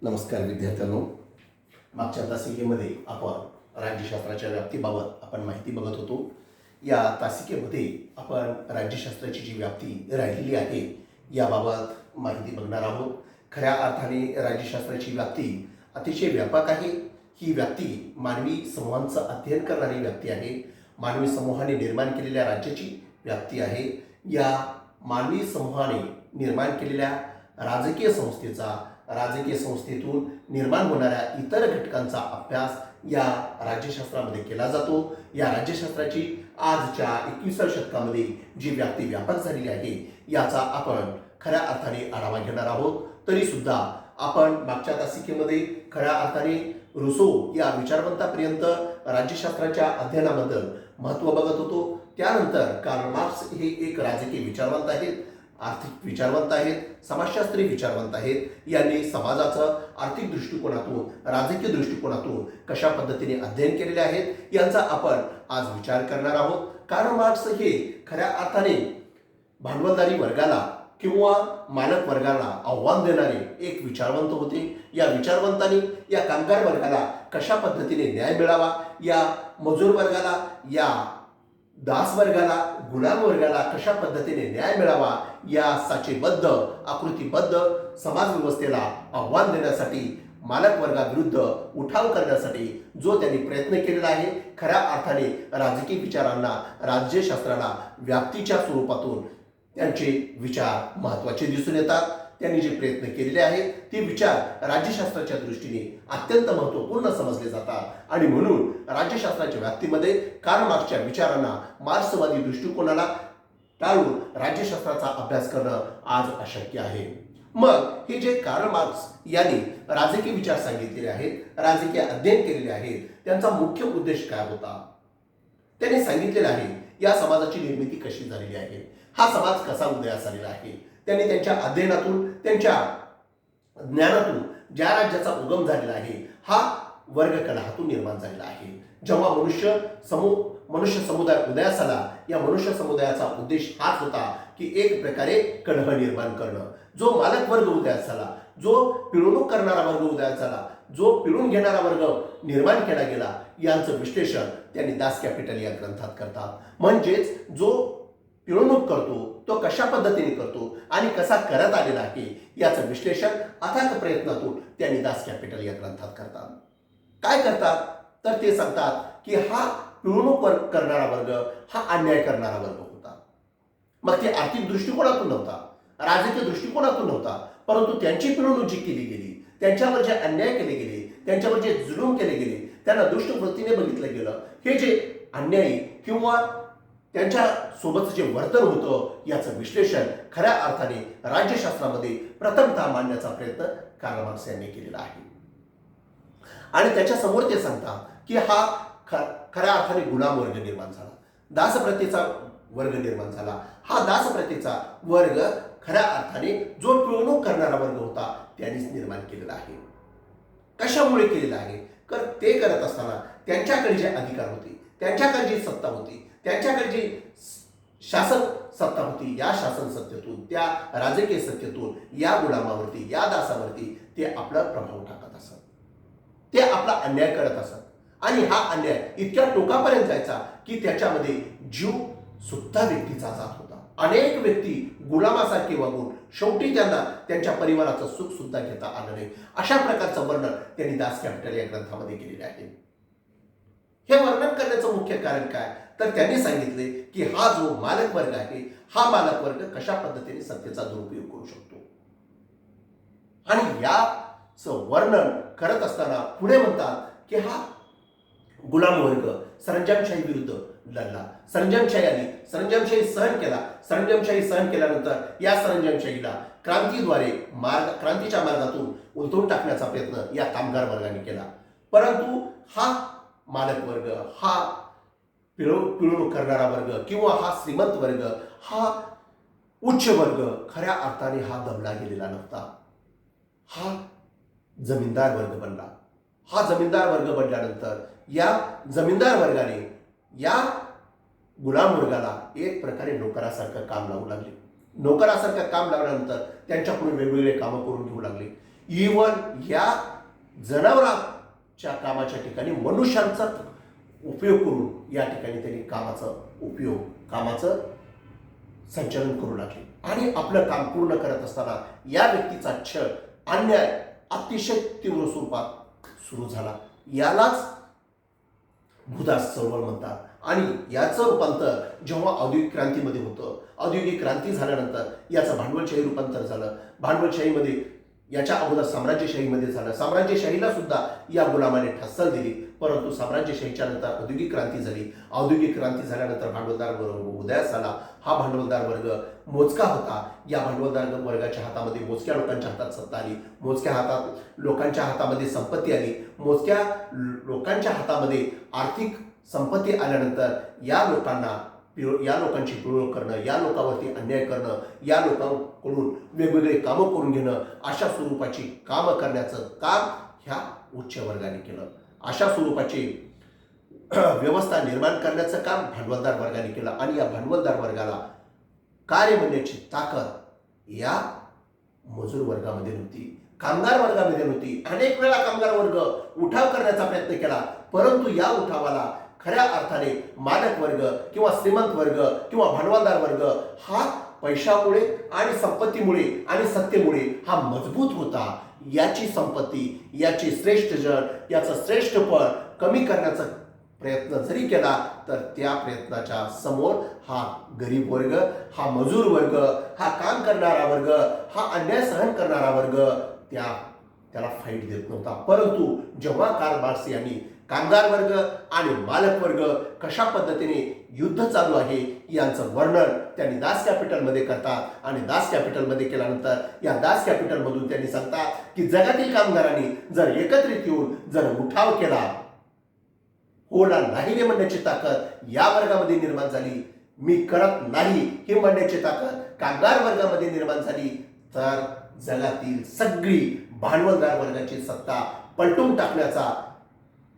नमस्कार विद्यार्थ्यांनो. मागच्या तासिकेमध्ये आपण राज्यशास्त्राच्या व्याप्तीबाबत आपण माहिती बघत होतो. या तासिकेमध्ये आपण राज्यशास्त्राची जी व्याप्ती राहिलेली आहे याबाबत माहिती बघणार आहोत. खऱ्या अर्थाने राज्यशास्त्राची व्याप्ती अतिशय व्यापक आहे. ही व्याप्ती मानवी समूहांचं अध्ययन करणारी व्याप्ती आहे. मानवी समूहाने निर्माण केलेल्या राज्याची व्याप्ती आहे. या मानवी समूहाने निर्माण केलेल्या राजकीय संस्थेतून निर्माण होणाऱ्या इतर घटकांचा अभ्यास या राज्यशास्त्रामध्ये केला जातो. या राज्यशास्त्राची आजच्या 21व्या शतकामध्ये जी व्याप्ती व्यापक झालेली आहे याचा आपण खऱ्या अर्थाने आढावा घेणार आहोत. तरी सुद्धा आपण मागच्या तासिकेमध्ये खऱ्या अर्थाने रुसो या विचारवंतापर्यंत राज्यशास्त्राच्या अध्ययनाबद्दल महत्त्व बघत होतो. त्यानंतर कार्ल मार्क्स हे एक राजकीय विचारवंत आहेत, आर्थिक विचारवंत आहेत, समाजशास्त्रीय विचारवंत आहेत. यांनी समाजाचं आर्थिक दृष्टिकोनातून, राजकीय दृष्टिकोनातून कशा पद्धतीने अध्ययन केलेले आहेत यांचा आपण आज विचार करणार आहोत. कार्ल मार्क्स हे खऱ्या अर्थाने भांडवलदारी वर्गाला किंवा मालक वर्गाला आव्हान देणारे एक विचारवंत होते. या विचारवंतांनी या कामगार वर्गाला कशा पद्धतीने न्याय मिळावा, या मजूर वर्गाला, या दास वर्गाला, गुलाम वर्गाला कशा पद्धतीने न्याय मिळावा या साचेबद्ध, आकृतीबद्ध समाज व्यवस्थेला आव्हान देण्यासाठी, मालक वर्गाविरुद्ध उठाव करण्यासाठी जो त्यांनी प्रयत्न केलेला आहे, खऱ्या अर्थाने राजकीय विचारांना, राज्यशास्त्राला व्याप्तीच्या स्वरूपातून त्यांचे विचार महत्त्वाचे दिसून येतात. त्यांनी जे प्रयत्न केलेले आहेत ते विचार राज्यशास्त्राच्या दृष्टीने अत्यंत महत्त्वपूर्ण समजले जातात आणि म्हणून राज्यशास्त्राच्या व्याप्तीमध्ये कार्ल मार्क्सच्या विचारांना, मार्क्सवादी दृष्टिकोनाला टाळून राज्यशास्त्राचा अभ्यास करणं आज अशक्य आहे. मग हे जे कार्ल मार्क्स यांनी राजकीय विचार सांगितलेले आहेत, राजकीय अध्ययन केलेले आहेत, त्यांचा मुख्य उद्देश काय होता? त्यांनी सांगितलेलं आहे या समाजाची निर्मिती कशी झालेली आहे, हा समाज कसा उदयास आलेला आहे. त्यांनी त्यांच्या अध्ययनातून, त्यांच्या ज्ञानातून ज्या राज्याचा उगम झालेला आहे हा वर्गकलहातून निर्माण झालेला आहे. जेव्हा मनुष्य समुदाय उदयास आला, या मनुष्य समुदायाचा उद्देश हाच होता की एक प्रकारे कलह निर्माण करणं. जो मालक वर्ग उदयास आला, जो पिळवणूक करणारा वर्ग उदयास आला, जो पिळून घेणारा वर्ग निर्माण केला गेला, यांचं विश्लेषण त्यांनी दास कॅपिटल या ग्रंथात करतात. म्हणजेच जो पिळवणूक करतो तो कशा पद्धतीने करतो आणि कसा करत आलेला आहे याचं विश्लेषण अथाक प्रयत्नातून त्यांनी दास कॅपिटल या ग्रंथात करतात. काय करतात तर ते सांगतात की हा पिळवणूक करणारा वर्ग हा अन्याय करणारा वर्ग होता. मग ते आर्थिक दृष्टिकोनातून नव्हता, राजकीय दृष्टिकोनातून नव्हता, परंतु त्यांची पिळवणूक जी केली गेली, त्यांच्यावर जे अन्याय केले गेले, त्यांच्यावर जे जुलूम केले गेले, त्यांना दुष्ट वृत्तीने बघितलं गेलं, हे जे अन्यायी किंवा त्यांच्या सोबतचं जे वर्तन होतं याचं विश्लेषण खऱ्या अर्थाने राज्यशास्त्रामध्ये प्रथमतः मांडण्याचा प्रयत्न कार्ल मार्क्स यांनी केलेला आहे. आणि त्याच्या समोर ते सांगतात की हा खऱ्या अर्थाने गुलाम वर्ग निर्माण झाला, दासप्रथेचा वर्ग निर्माण झाला. हा दासप्रथेचा वर्ग खऱ्या अर्थाने जो पिळवणूक करणारा वर्ग होता त्यांनीच निर्माण केलेला आहे. कशामुळे केलेला आहे? तर ते करत असताना त्यांच्याकडे जे अधिकार होते, त्यांच्याकडे जी सत्ता होती, त्यांच्याकडे जी शासन सत्ता होती, या शासन सत्तेतून, त्या राजकीय सत्तेतून या गुलामावरती, या दासावरती ते आपला प्रभाव टाकत असत, ते आपला अन्याय करत असत. आणि हा अन्याय इतक्या टोकापर्यंत जायचा की त्याच्यामध्ये जीव सुद्धा व्यक्तीचा जात होता. अनेक व्यक्ती गुलामासारखे वागून शेवटी त्यांना त्यांच्या परिवाराचं सुख सुद्धा घेता आलं नाही. अशा प्रकारचं वर्णन त्यांनी दास कॅपिटल या ग्रंथामध्ये केलेले आहे. हे वर्णन करण्याचं मुख्य कारण काय तर त्यांनी सांगितले की हा जो मालक वर्ग आहे, हा मालक वर्ग कशा पद्धतीने सत्तेचा दुरुपयोग करू शकतो. आणि याचं वर्णन करत असताना पुढे म्हणतात की हा गुलाम वर्ग सरंजामशाही विरुद्ध लढला, सरंजामशाही सहन केला. सरंजामशाही सहन केल्यानंतर या सरंजामशाहीला क्रांतीच्या मार्गातून उलटवून टाकण्याचा प्रयत्न या कामगार वर्गाने केला. परंतु हा मालक वर्ग, हा पिळवणूक करणारा वर्ग किंवा हा श्रीमंत वर्ग, हा उच्च वर्ग खऱ्या अर्थाने हा दबला गेलेला नव्हता. हा जमीनदार वर्ग बनला. हा जमीनदार वर्ग बनल्यानंतर या जमीनदार वर्गाने या गुलाम वर्गाला एक प्रकारे नोकरासारखं काम लावू लागले. नोकरासारखं काम लावल्यानंतर त्यांच्याकडून वेगवेगळे कामं करून घेऊ लागले. इव्हन या जनावरांच्या कामाच्या ठिकाणी मनुष्यांचा उपयोग करून या ठिकाणी त्यांनी कामाचं संचालन करू लागले आणि आपलं काम पूर्ण करत असताना या व्यक्तीचा छळ अन्याय अतिशय तीव्र स्वरूपात सुरू झाला. यालाच भूदास चळवळ म्हणतात आणि याचं रूपांतर जेव्हा औद्योगिक क्रांतीमध्ये होतं, औद्योगिक क्रांती झाल्यानंतर याचं भांडवलशाही रूपांतर झालं. भांडवलशाहीमध्ये याच्या अगोदर साम्राज्यशाहीमध्ये झालं. साम्राज्यशाहीला सुद्धा या गुलामाने ठस्सल दिली, परंतु साम्राज्यशाहीच्या नंतर औद्योगिक क्रांती झाली. औद्योगिक क्रांती झाल्यानंतर भांडवलदार वर्ग उदयास आला. हा भांडवलदार वर्ग मोजका होता. या भांडवलदार वर्गाच्या हातामध्ये मोजक्या लोकांच्या हातात सत्ता आली, मोजक्या लोकांच्या हातामध्ये संपत्ती आली. मोजक्या लोकांच्या हातामध्ये आर्थिक संपत्ती आल्यानंतर या लोकांची पिळवणूक करणं, या लोकांवरती अन्याय करणं, या लोकांकडून वेगवेगळे कामं करून घेणं, अशा स्वरूपाची कामं करण्याचं काम ह्या उच्च वर्गाने केलं. अशा स्वरूपाची व्यवस्था निर्माण करण्याचं काम भांडवलदार वर्गाने केलं आणि या भांडवलदार वर्गाला कार्य म्हणण्याची ताकद या मजूर वर्गामध्ये नव्हती, कामगार वर्गामध्ये नव्हती. अनेक वेळा कामगार वर्ग उठाव करण्याचा प्रयत्न केला, परंतु या उठावाला खऱ्या अर्थाने मालक वर्ग किंवा श्रीमंत वर्ग किंवा भांडवलदार वर्ग हा पैशामुळे आणि संपत्तीमुळे आणि सत्तेमुळे हा मजबूत होता. याची संपत्ती, याची श्रेष्ठ जन, याचं श्रेष्ठपण कमी करण्याचा प्रयत्न जरी केला तर त्या प्रयत्नाच्या समोर हा गरीब वर्ग, हा मजूर वर्ग, हा काम करणारा वर्ग, हा अन्याय सहन करणारा वर्ग त्याला फाईट देत नव्हता. परंतु जेव्हा कार्ल मार्क्स यांनी कामगार वर्ग आणि मालक वर्ग कशा पद्धतीने युद्ध चालू आहे यांचं वर्णन त्यांनी दास कॅपिटलमध्ये करतात आणि दास कॅपिटलमध्ये केल्यानंतर या दास कॅपिटलमधून त्यांनी सांगतात की जगातील कामगारांनी जर एकत्रित येऊन जर उठाव केला, होणार नाही रे म्हणण्याची ताकद या वर्गामध्ये निर्माण झाली, मी करत नाही हे म्हणण्याची ताकद कामगार वर्गामध्ये निर्माण झाली, तर जगातील सगळी भांडवलदार वर्गाची सत्ता पलटून टाकण्याचा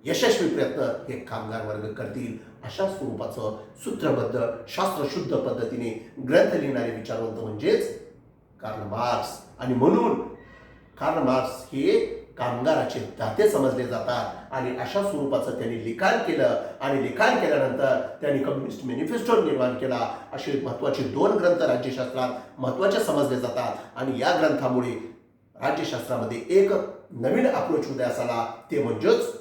यशस्वी प्रयत्न हे कामगार वर्ग करतील. अशा स्वरूपाचं सूत्रबद्ध शास्त्रशुद्ध पद्धतीने ग्रंथ लिहिणारे विचारवंत म्हणजेच कार्ल मार्क्स. आणि म्हणून कार्ल मार्क्स हे कामगाराचे दाते समजले जातात आणि अशा स्वरूपाचं त्यांनी लिखाण केलं आणि लिखाण केल्यानंतर त्यांनी कम्युनिस्ट मॅनिफेस्टो निर्माण केला. असे महत्त्वाचे 2 ग्रंथ राज्यशास्त्रात महत्त्वाचे समजले जातात आणि या ग्रंथामुळे राज्यशास्त्रामध्ये एक नवीन अप्रोच उदयास आला, ते म्हणजेच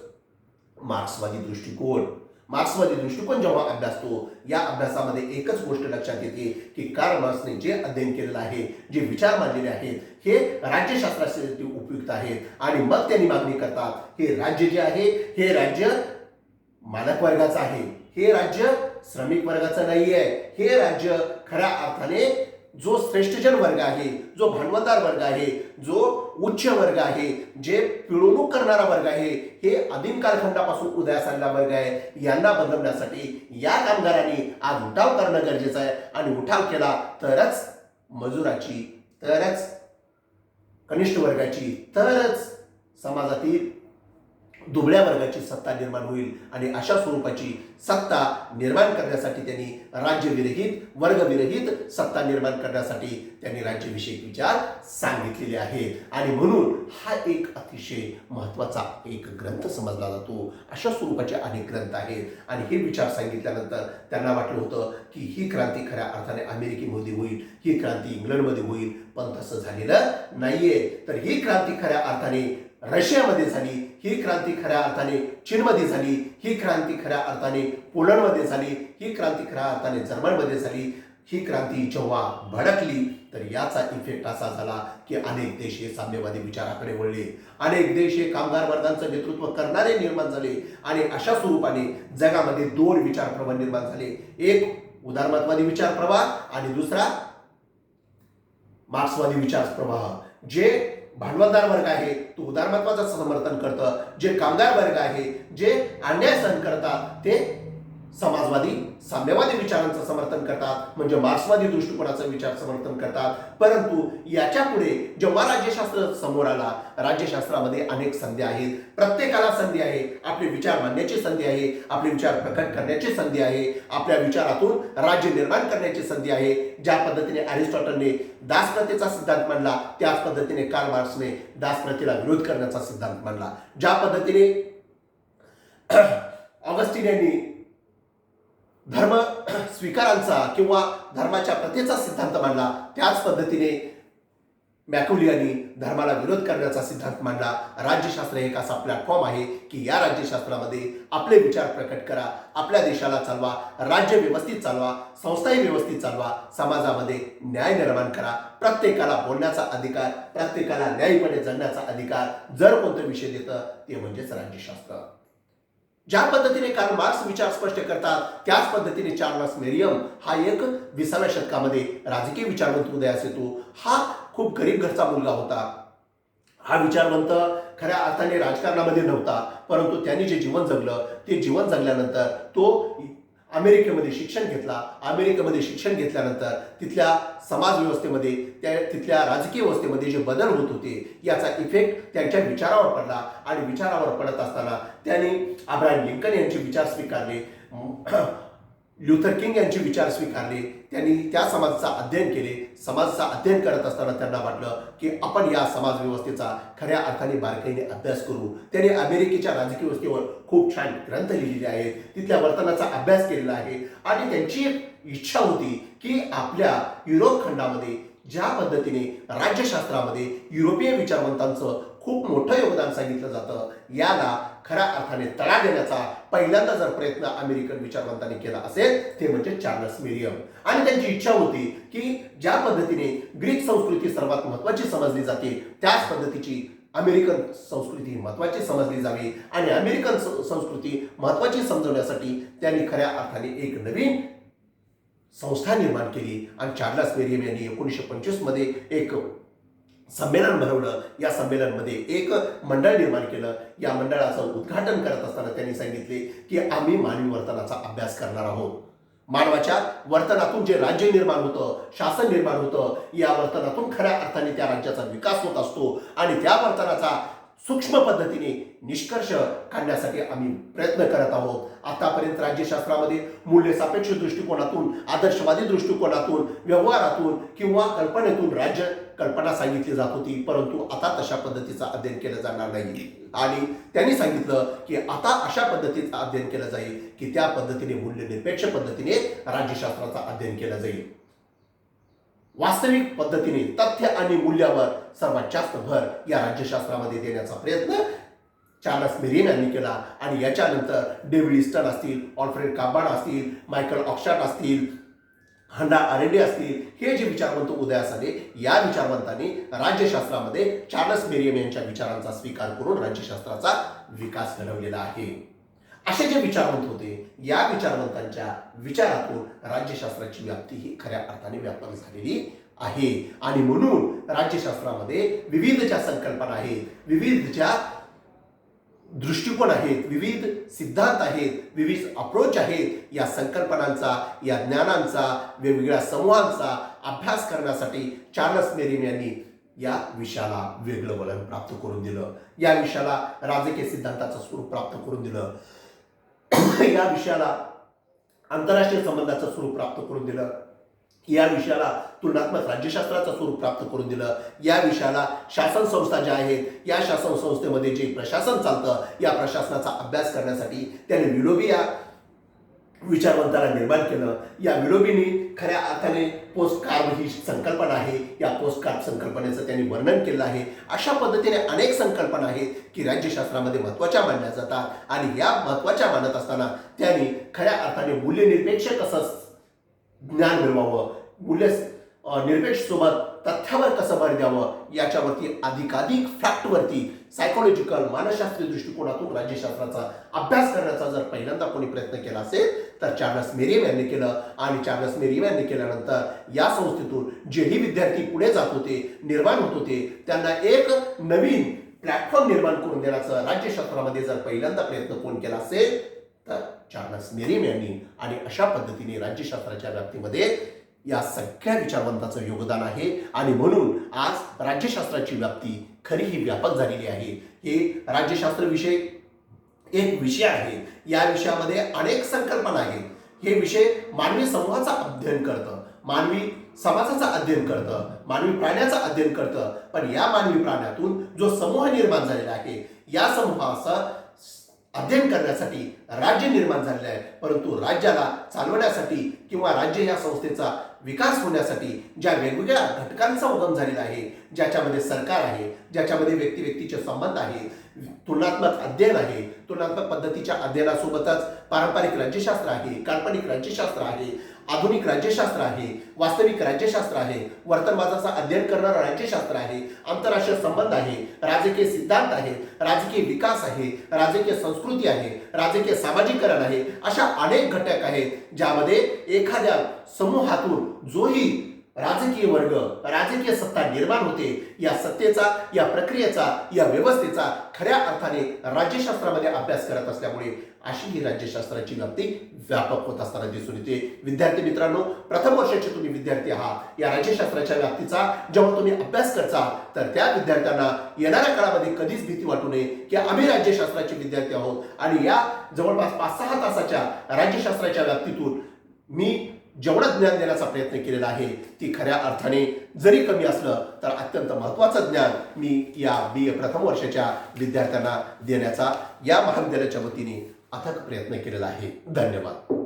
मार्क्सवादी दृष्टिकोन. मार्क्सवादी दृष्टिकोन जेव्हा अभ्यासतो, या अभ्यासामध्ये एकच गोष्ट लक्षात येते की कार्ल मार्क्सने जे अध्ययन केलेलं आहे, जे विचार मांडलेले आहेत, हे राज्यशास्त्रासाठी उपयुक्त आहेत. आणि मग त्यांनी मागणी करतात हे राज्य जे आहे हे राज्य मालक वर्गाचं आहे, हे राज्य श्रमिक वर्गाचं नाही आहे, हे राज्य खऱ्या अर्थाने जो श्रेष्ठजन वर्ग आहे, जो भांडवलदार वर्ग आहे, जो उच्च वर्ग आहे, जे पिळवणूक करणारा वर्ग आहे, हे आदिम कालखंडापासून उदयास आलेला वर्ग आहे, यांना बदलण्यासाठी या कामगारांनी आज उठाव करणं गरजेचं आहे. आणि उठाव केला तरच मजुराची, तरच कनिष्ठ वर्गाची, तरच समाजातील दुबळ्या वर्गाची सत्ता निर्माण होईल. आणि अशा स्वरूपाची सत्ता निर्माण करण्यासाठी त्यांनी राज्यविरहित, वर्गविरहित सत्ता निर्माण करण्यासाठी त्यांनी राज्यविषयक विचार सांगितलेले आहेत. आणि म्हणून हा एक अतिशय महत्त्वाचा एक ग्रंथ समजला जातो. अशा स्वरूपाचे अनेक ग्रंथ आहेत आणि हे विचार सांगितल्यानंतर त्यांना वाटलं होतं की ही क्रांती खऱ्या अर्थाने अमेरिकेमध्ये होईल, ही क्रांती इंग्लंडमध्ये होईल, पण तसं झालेलं नाहीये. तर ही क्रांती खऱ्या अर्थाने रशियामध्ये झाली, ही क्रांती खऱ्या अर्थाने चीनमध्ये झाली, ही क्रांती खऱ्या अर्थाने पोलंडमध्ये झाली, ही क्रांती खऱ्या अर्थाने जर्मनमध्ये झाली. ही क्रांती जेव्हा भडकली तर याचा इफेक्ट असा झाला की अनेक देश हे साम्यवादी विचाराकडे वळले, अनेक देश हे कामगार वर्गांचं नेतृत्व करणारे निर्माण झाले. आणि अशा स्वरूपाने जगामध्ये 2 विचार प्रवाह निर्माण झाले, एक उदारमतवादी विचार प्रवाह आणि दुसरा मार्क्सवादी विचार प्रवाह. जे भांडवलदार वर्ग आहे तो उदारमतवादाचं समर्थन करतं, जे कामगार वर्ग आहे जे अन्याय सहन करतात ते समाजवादी साम्यवादी विचारांचं समर्थन करतात, म्हणजे मार्क्सवादी दृष्टिकोनाचं विचार समर्थन करतात. परंतु याच्या पुढे जेव्हा राज्यशास्त्र समोर आला, राज्यशास्त्रामध्ये अनेक संधी आहेत. प्रत्येकाला संधी आहे, आपले विचार मांडण्याची संधी आहे, आपले विचार प्रकट करण्याची संधी आहे, आपल्या विचारातून राज्य निर्माण करण्याची संधी आहे. ज्या पद्धतीने अरिस्टॉटलने दासप्रथेचा सिद्धांत मांडला, त्याच पद्धतीने कार्ल मार्क्सने दासप्रथेला विरोध करण्याचा सिद्धांत मांडला. ज्या पद्धतीने ऑगस्टिन यांनी धर्म स्वीकारांचा किंवा धर्माच्या प्रथेचा सिद्धांत मांडला, त्याच पद्धतीने मॅक्युलियांनी धर्माला विरोध करण्याचा सिद्धांत मांडला. राज्यशास्त्र एक असा प्लॅटफॉर्म आहे की या राज्यशास्त्रामध्ये आपले विचार प्रकट करा, आपल्या देशाला चालवा, राज्य व्यवस्थित चालवा, संस्थाही व्यवस्थित चालवा, समाजामध्ये न्याय निर्माण करा, प्रत्येकाला बोलण्याचा अधिकार, प्रत्येकाला न्यायीपणे जगण्याचा अधिकार जर कोणतं विषय देतं ते म्हणजेच राज्यशास्त्र. ज्या पद्धतीने कार्ल मार्क्स विचार स्पष्ट करतात, त्याच पद्धतीने चार्ल्स मेरियम हा एक 20व्या शतकामध्ये राजकीय विचारवंत उदयास येतो. हा खूप गरीब घरचा मुलगा होता. हा विचारवंत खऱ्या अर्थाने राजकारणामध्ये नव्हता, परंतु त्यांनी जे जीवन जगलं ते जीवन जगल्यानंतर तो अमेरिकेमध्ये शिक्षण घेतला. अमेरिकेमध्ये शिक्षण घेतल्यानंतर तिथल्या समाज व्यवस्थेमध्ये, तिथल्या राजकीय व्यवस्थेमध्ये जे बदल होत होते याचा इफेक्ट त्यांच्या विचारावर पडला. आणि विचारावर पडत असताना त्यांनी अब्राहम लिंकन यांचे विचार स्वीकारले, ल्युथर किंग यांचे विचार स्वीकारले. त्यांनी त्या समाजाचा अध्ययन केले. समाजाचा अध्ययन करत असताना त्यांना वाटलं की आपण या समाज व्यवस्थेचा खऱ्या अर्थाने बारकाईने अभ्यास करू. त्यांनी अमेरिकेच्या राजकीय व्यवस्थेवर खूप छान ग्रंथ लिहिलेले आहेत, तिथल्या वर्तनाचा अभ्यास केलेला आहे. आणि त्यांची एक इच्छा होती की आपल्या युरोप खंडामध्ये ज्या पद्धतीने राज्यशास्त्रामध्ये युरोपीय विचारवंतांचं खूप मोठं योगदान सांगितलं जातं, याला खऱ्या अर्थाने तडा देण्याचा पहिल्यांदा जर प्रयत्न अमेरिकन विचारवंतांनी केला असेल ते म्हणजे चार्ल्स मेरियम. आणि त्यांची इच्छा होती की ज्या पद्धतीने ग्रीक संस्कृती सर्वात महत्वाची समजली जाते, त्याच पद्धतीची अमेरिकन संस्कृती महत्वाची समजली जावी. आणि अमेरिकन संस्कृती महत्वाची समजवण्यासाठी त्यांनी खऱ्या अर्थाने एक नवीन संस्था निर्माण केली. आणि चार्ल्स मेरियम यांनी 1925 मध्ये एक संमेलन भरवलं. या संमेलनामध्ये एक मंडळ निर्माण केलं. या मंडळाचं उद्घाटन करत असताना त्यांनी सांगितले की आम्ही मानवी वर्तनाचा अभ्यास करणार आहोत. मानवाच्या वर्तनातून जे राज्य निर्माण होतं, शासन निर्माण होतं, या वर्तनातून खऱ्या अर्थाने त्या राज्याचा विकास होत असतो. आणि त्या वर्तनाचा सूक्ष्म पद्धतीने निष्कर्ष काढण्यासाठी आम्ही प्रयत्न करत आहोत. आतापर्यंत राज्यशास्त्रामध्ये मूल्य सापेक्ष दृष्टिकोनातून, आदर्शवादी दृष्टिकोनातून, व्यवहारातून किंवा कल्पनेतून राज्य कल्पना सांगितली जात होती, परंतु आता तशा पद्धतीचं अध्ययन केलं जाणार नाही. आणि त्यांनी सांगितलं की आता अशा पद्धतीचं अध्ययन केलं जाईल की त्या पद्धतीने मूल्यनिरपेक्ष पद्धतीने राज्यशास्त्राचं अध्ययन केलं जाईल. वास्तविक पद्धतीने तथ्य आणि मूल्यावर सर्वात जास्त भर या राज्यशास्त्रामध्ये देण्याचा प्रयत्न चार्ल्स मेरियम यांनी केला. आणि याच्यानंतर डेव्हिड ईस्टन असतील, ऑल्फ्रेड काबार्ड असतील, मायकल ऑक्स्टार्ट असतील, हन्ना अरेंडे असतील, हे जे विचारवंत उदयास आले, या विचारवंतांनी राज्यशास्त्रामध्ये चार्ल्स मेरियम यांच्या विचारांचा स्वीकार करून राज्यशास्त्राचा विकास घडवलेला आहे. असे जे विचारवंत होते, या विचारवंतांच्या विचारातून राज्यशास्त्राची व्याप्ती ही खऱ्या अर्थाने व्यापक झालेली आहे. आणि म्हणून राज्यशास्त्रामध्ये विविध ज्या संकल्पना आहेत, विविध ज्या दृष्टिकोन आहेत, विविध सिद्धांत आहेत, विविध अप्रोच आहेत, या संकल्पनांचा, या ज्ञानांचा, वेगवेगळ्या समूहांचा अभ्यास करण्यासाठी चार्ल्स मेरियम यांनी या विषयाला वेगळं वळण प्राप्त करून दिलं. या विषयाला राजकीय सिद्धांताचं स्वरूप प्राप्त करून दिलं. या विषयाला आंतरराष्ट्रीय संबंधाचं स्वरूप प्राप्त करून दिलं. या विषयाला तुलनात्मक राज्यशास्त्राचं स्वरूप प्राप्त करून दिलं. या विषयाला शासन संस्था ज्या आहेत, या शासन संस्थेमध्ये जे प्रशासन चालतं, या प्रशासनाचा अभ्यास करण्यासाठी त्याने विलोबी या विचारवंताला निर्माण केलं. या विलोबींनी खऱ्या अर्थाने पोस्ट कार्ड ही संकल्पना आहे, या पोस्ट कार्ड संकल्पनेचं त्यांनी वर्णन केलं आहे. अशा पद्धतीने अनेक संकल्पना आहेत की राज्यशास्त्रामध्ये महत्त्वाच्या मानल्या जातात. आणि या महत्त्वाच्या मानत असताना त्यांनी खऱ्या अर्थाने मूल्यनिरपेक्ष कसं ज्ञान मिळवावं, मूल्य निरपेक्ष सोबत तथ्यावर कसं भर द्यावं, याच्यावरती अधिकाधिक फॅक्टवरती सायकोलॉजिकल मानसशास्त्रीय दृष्टिकोनातून राज्यशास्त्राचा अभ्यास करण्याचा जर पहिल्यांदा कोणी प्रयत्न केला असेल तर चार्ल्स मेरियम यांनी केलं. आणि चार्ल्स मेरियम यांनी केल्यानंतर या संस्थेतून जेही विद्यार्थी पुढे जात होते, निर्माण होत होते, त्यांना एक नवीन प्लॅटफॉर्म निर्माण करून देण्याचा राज्यशास्त्रामध्ये जर पहिल्यांदा प्रयत्न कोण केला असेल तर चार्ल्स मेरियम यांनी, आणि अशा पद्धतीने राज्यशास्त्राच्या व्याप्तीमध्ये या सगळ्या विचारवंताचं योगदान आहे. आणि म्हणून आज राज्यशास्त्राची व्याप्ती खरी ही व्यापक झालेली आहे. हे राज्यशास्त्र विषय एक विषय आहे. या विषयामध्ये अनेक संकल्पना आहेत. हे विषय मानवी समूहाचा अध्ययन करतं, मानवी समाजाचा अध्ययन करतं, मानवी प्राण्याचा अध्ययन करतं. पण या मानवी प्राण्यातून जो समूह निर्माण झालेला आहे, या समूहाचा अध्ययन करण्यासाठी राज्य निर्माण झालेलं आहे. परंतु राज्याला चालवण्यासाठी किंवा राज्य या संस्थेचा विकास होण्यासाठी ज्या वेगवेगळ्या घटकांचा उगम झालेला आहे, ज्याच्यामध्ये सरकार आहे, ज्याच्यामध्ये व्यक्ती व्यक्तीचे संबंध आहे, तुलनात्मक अध्ययन आहे, तुलनात्मक पद्धतीच्या अध्ययनासोबतच पारंपरिक राज्यशास्त्र आहे, काल्पनिक राज्यशास्त्र आहे, आधुनिक राज्यशास्त्र आहे, वास्तविक राज्यशास्त्र आहे, वर्तनवादाचा अध्ययन करणारं राज्यशास्त्र आहे, आंतरराष्ट्रीय संबंध आहे, राजकीय सिद्धांत आहे, राजकीय विकास आहे, राजकीय संस्कृती आहे, राजकीय सामाजिकरण आहे. अशा अनेक घटक आहेत ज्यामध्ये एखाद्या समूहातून जोही राजकीय वर्ग, राजकीय सत्ता निर्माण होते, या सत्तेचा, या प्रक्रियेचा, या व्यवस्थेचा खऱ्या अर्थाने राज्यशास्त्रामध्ये अभ्यास करत असल्यामुळे अशी ही राज्यशास्त्राची व्याप्ती व्यापक होत असताना दिसून येते. विद्यार्थी मित्रांनो, प्रथम वर्षाचे तुम्ही विद्यार्थी आहात. या राज्यशास्त्राच्या व्याप्तीचा जेव्हा तुम्ही अभ्यास करता, तर त्या विद्यार्थ्यांना येणाऱ्या काळामध्ये कधीच भीती वाटू नये की आम्ही राज्यशास्त्राचे विद्यार्थी आहोत आणि या जवळपास 5-6 तासाच्या राज्यशास्त्राच्या व्याप्तीतून मी जेवढं ज्ञान देण्याचा प्रयत्न केलेला आहे, ती खऱ्या अर्थाने जरी कमी असलं तर अत्यंत महत्त्वाचं ज्ञान मी या BA प्रथम वर्षाच्या विद्यार्थ्यांना देण्याचा या महाविद्यालयाच्या वतीने अथक प्रयत्न केलेला आहे. धन्यवाद.